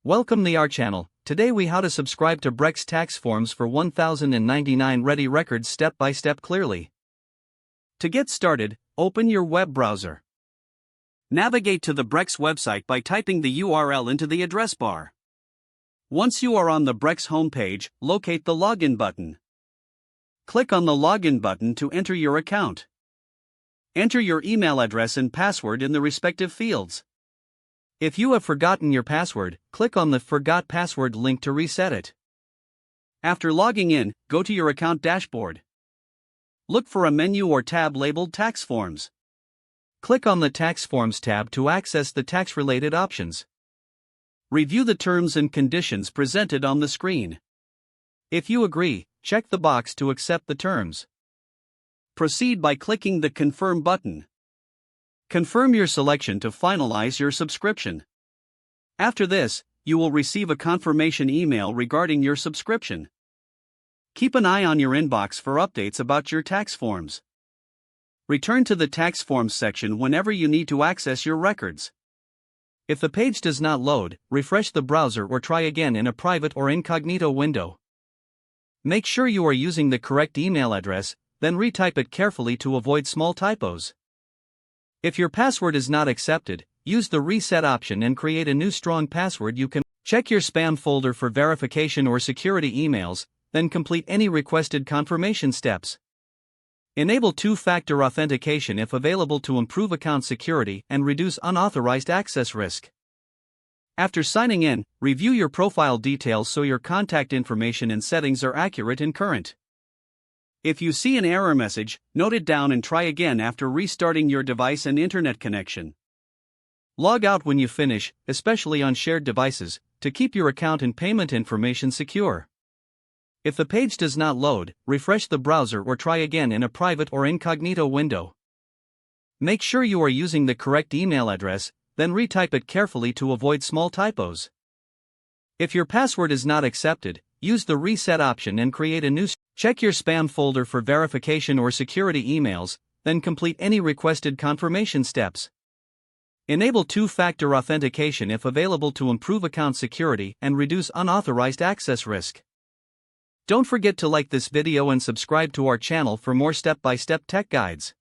Welcome to our channel. Today we how to subscribe to Brex Tax Forms for 1099 ready records step by step clearly. To get started, open your web browser. Navigate to the Brex website by typing the URL into the address bar. Once you are on the Brex homepage, locate the Login button. Click on the Login button to enter your account. Enter your email address and password in the respective fields. If you have forgotten your password, click on the Forgot Password link to reset it. After logging in, go to your account dashboard. Look for a menu or tab labeled Tax Forms. Click on the Tax Forms tab to access the tax-related options. Review the terms and conditions presented on the screen. If you agree, check the box to accept the terms. Proceed by clicking the Confirm button. Confirm your selection to finalize your subscription. After this, you will receive a confirmation email regarding your subscription. Keep an eye on your inbox for updates about your tax forms. Return to the Tax Forms section whenever you need to access your records. If the page does not load, refresh the browser or try again in a private or incognito window. Make sure you are using the correct email address, then retype it carefully to avoid small typos. If your password is not accepted, use the reset option and create a new strong password. You can check your spam folder for verification or security emails, then complete any requested confirmation steps. Enable two-factor authentication if available to improve account security and reduce unauthorized access risk. After signing in, review your profile details so your contact information and settings are accurate and current. If you see an error message, note it down and try again after restarting your device and internet connection. Log out when you finish, especially on shared devices, to keep your account and payment information secure. If the page does not load, refresh the browser or try again in a private or incognito window. Make sure you are using the correct email address, then retype it carefully to avoid small typos. If your password is not accepted, use the reset option and create a new. Check your spam folder for verification or security emails, then complete any requested confirmation steps. Enable two-factor authentication if available to improve account security and reduce unauthorized access risk. Don't forget to like this video and subscribe to our channel for more step-by-step tech guides.